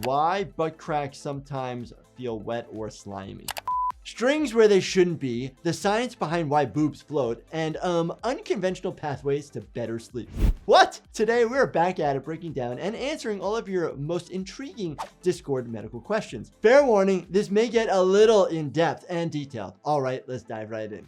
Why butt cracks sometimes feel wet or slimy. Strings where they shouldn't be, the science behind why boobs float, and unconventional pathways to better sleep. What? Today we're back at it, breaking down and answering all of your most intriguing Discord medical questions. Fair warning, this may get a little in-depth and detailed. All right, let's dive right in.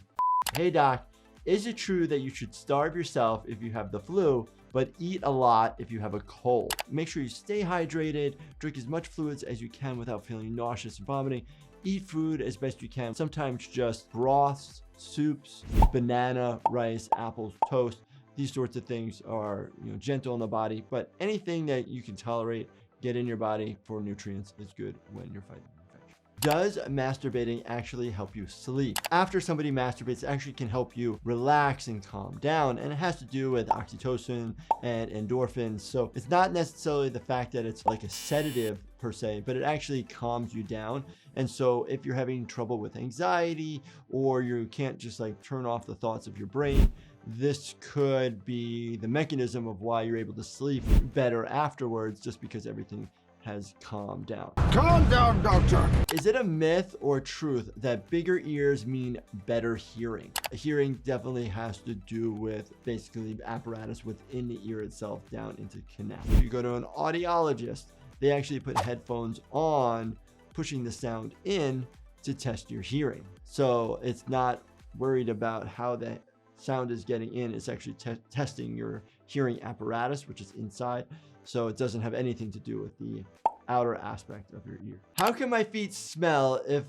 Hey doc, is it true that you should starve yourself if you have the flu, but eat a lot if you have a cold? Make sure you stay hydrated, drink as much fluids as you can without feeling nauseous and vomiting. Eat food as best you can, sometimes just broths, soups, banana, rice, apples, toast. These sorts of things are, gentle on the body, but anything that you can tolerate, get in your body for nutrients is good when you're fighting infection. Does masturbating actually help you sleep? After somebody masturbates, it actually can help you relax and calm down, and it has to do with oxytocin and endorphins. So it's not necessarily the fact that it's like a sedative per se, but it actually calms you down. And so if you're having trouble with anxiety, or you can't just like turn off the thoughts of your brain, this could be the mechanism of why you're able to sleep better afterwards, just because everything has calmed down. Calm down, doctor. Is it a myth or truth that bigger ears mean better hearing? Hearing definitely has to do with basically the apparatus within the ear itself down into canal. If you go to an audiologist, they actually put headphones on, pushing the sound in to test your hearing. So it's not worried about how the sound is getting in. It's actually testing your hearing apparatus, which is inside. So it doesn't have anything to do with the outer aspect of your ear. How can my feet smell if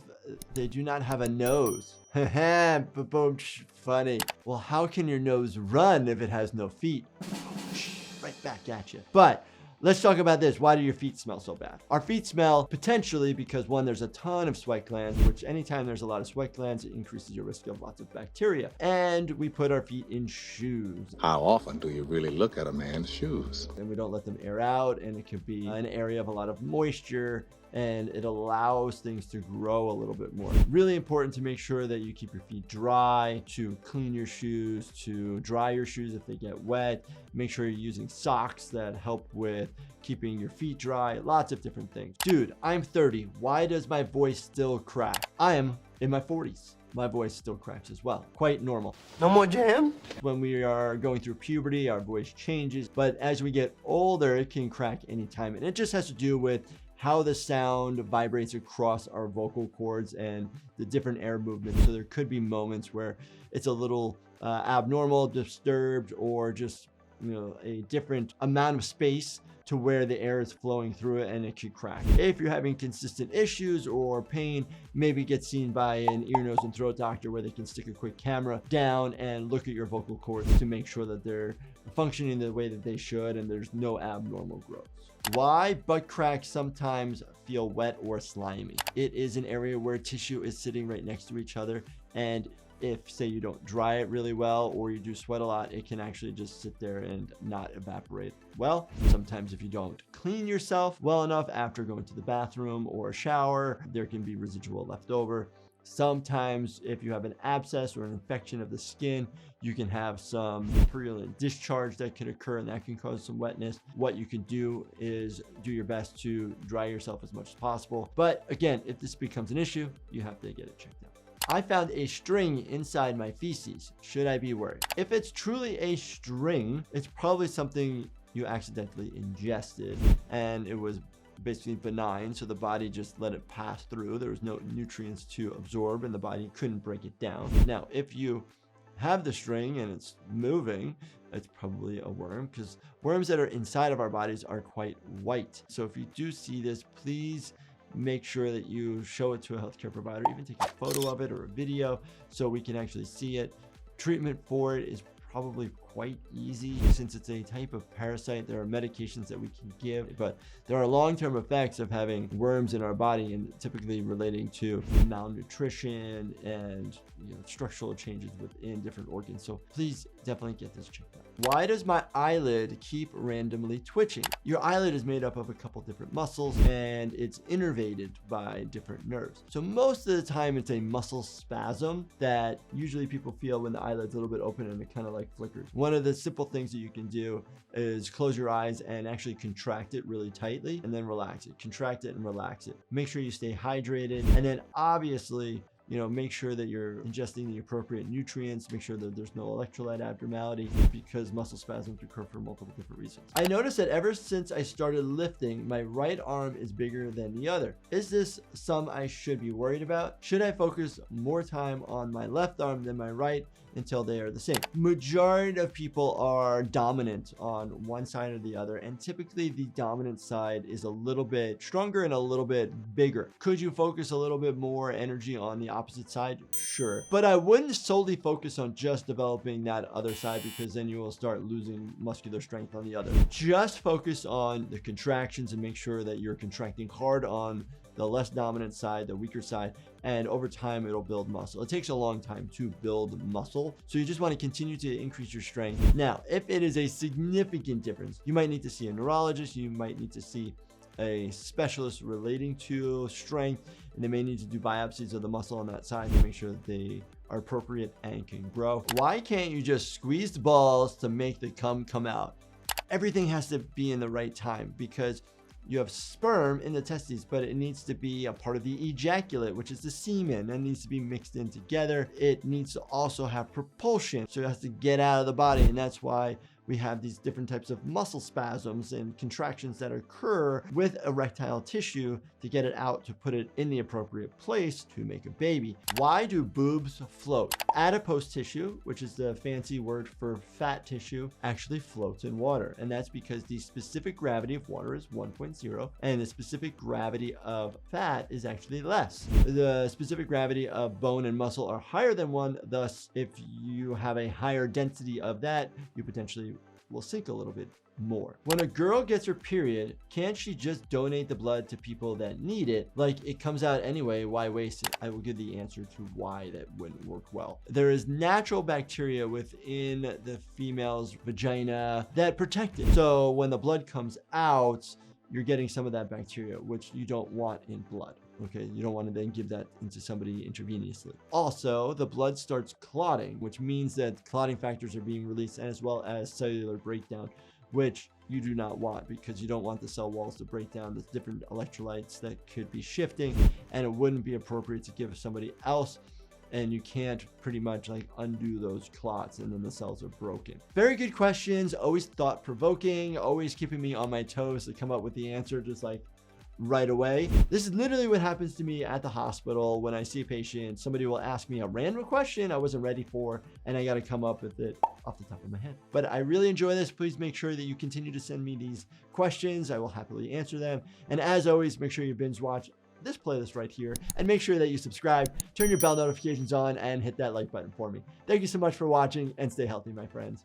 they do not have a nose? Boom, funny. Well, how can your nose run if it has no feet? Right back at you. But let's talk about this. Why do your feet smell so bad? Our feet smell potentially because, one, there's a ton of sweat glands, which anytime there's a lot of sweat glands, it increases your risk of lots of bacteria. And we put our feet in shoes. How often do you really look at a man's shoes? And we don't let them air out, and it could be an area of a lot of moisture, and it allows things to grow a little bit more. Really important to make sure that you keep your feet dry, to clean your shoes, to dry your shoes if they get wet. Make sure you're using socks that help with keeping your feet dry, lots of different things. Dude, I'm 30. Why does my voice still crack? I am in my 40s. My voice still cracks as well. Quite normal. No more jam? When we are going through puberty, our voice changes, but as we get older, it can crack anytime. And it just has to do with how the sound vibrates across our vocal cords and the different air movements. So there could be moments where it's a little abnormal, disturbed, or just a different amount of space to where the air is flowing through it, and it could crack. If you're having consistent issues or pain, maybe get seen by an ear, nose, and throat doctor where they can stick a quick camera down and look at your vocal cords to make sure that they're functioning the way that they should and there's no abnormal growth. Why butt cracks sometimes feel wet or slimy. It is an area where tissue is sitting right next to each other, and if, say, you don't dry it really well or you do sweat a lot, it can actually just sit there and not evaporate well. Sometimes if you don't clean yourself well enough after going to the bathroom or a shower, there can be residual left over. Sometimes if you have an abscess or an infection of the skin, you can have some purulent discharge that can occur, and that can cause some wetness. What you can do is do your best to dry yourself as much as possible. But again, if this becomes an issue, you have to get it checked out. I found a string inside my feces. Should I be worried? If it's truly a string, it's probably something you accidentally ingested and it was basically benign, so the body just let it pass through. There was no nutrients to absorb and the body couldn't break it down. Now, if you have the string and it's moving, it's probably a worm, because worms that are inside of our bodies are quite white. So if you do see this, please make sure that you show it to a healthcare provider, even take a photo of it or a video so we can actually see it. Treatment for it is probably quite easy. Since it's a type of parasite, there are medications that we can give, but there are long-term effects of having worms in our body, and typically relating to malnutrition and structural changes within different organs. So please definitely get this checked out. Why does my eyelid keep randomly twitching? Your eyelid is made up of a couple different muscles and it's innervated by different nerves. So most of the time it's a muscle spasm that usually people feel when the eyelid's a little bit open and it kind of like flickers. One of the simple things that you can do is close your eyes and actually contract it really tightly and then relax it. Contract it and relax it. Make sure you stay hydrated, and then obviously, you know, make sure that you're ingesting the appropriate nutrients. Make sure that there's no electrolyte abnormality, because muscle spasms occur for multiple different reasons. I noticed that ever since I started lifting, my right arm is bigger than the other. Is this something I should be worried about? Should I focus more time on my left arm than my right until they are the same? Majority of people are dominant on one side or the other, and typically the dominant side is a little bit stronger and a little bit bigger. Could you focus a little bit more energy on the opposite side? Sure, but I wouldn't solely focus on just developing that other side, because then you will start losing muscular strength on the other. Just focus on the contractions and make sure that you're contracting hard on the less dominant side, the weaker side, and over time it'll build muscle. It takes a long time to build muscle, so you just want to continue to increase your strength. Now, if it is a significant difference, you might need to see a neurologist, you might need to see a specialist relating to strength, and they may need to do biopsies of the muscle on that side to make sure that they are appropriate and can grow. Why can't you just squeeze the balls to make the cum come out? Everything has to be in the right time, because you have sperm in the testes, but it needs to be a part of the ejaculate, which is the semen, that needs to be mixed in together. It needs to also have propulsion, so it has to get out of the body, and that's why we have these different types of muscle spasms and contractions that occur with erectile tissue to get it out, to put it in the appropriate place to make a baby. Why do boobs float? Adipose tissue, which is the fancy word for fat tissue, actually floats in water. And that's because the specific gravity of water is 1.0 and the specific gravity of fat is actually less. The specific gravity of bone and muscle are higher than 1. Thus, if you have a higher density of that, you potentially will sink a little bit more. When a girl gets her period, can't she just donate the blood to people that need it? Like, it comes out anyway, why waste it? I will give the answer to why that wouldn't work well. There is natural bacteria within the female's vagina that protect it. So when the blood comes out, you're getting some of that bacteria, which you don't want in blood. Okay, you don't want to then give that into somebody intravenously. Also, the blood starts clotting, which means that clotting factors are being released, as well as cellular breakdown, which you do not want, because you don't want the cell walls to break down. There's different electrolytes that could be shifting, and it wouldn't be appropriate to give somebody else, and you can't pretty much like undo those clots, and then the cells are broken. Very good questions, always thought-provoking, always keeping me on my toes to come up with the answer just like right away. This is literally what happens to me at the hospital when I see a patient. Somebody will ask me a random question I wasn't ready for, and I got to come up with it off the top of my head. But I really enjoy this. Please make sure that you continue to send me these questions. I will happily answer them. And as always, make sure you binge watch this playlist right here, and make sure that you subscribe, turn your bell notifications on, and hit that like button for me. Thank you so much for watching, and stay healthy, my friends.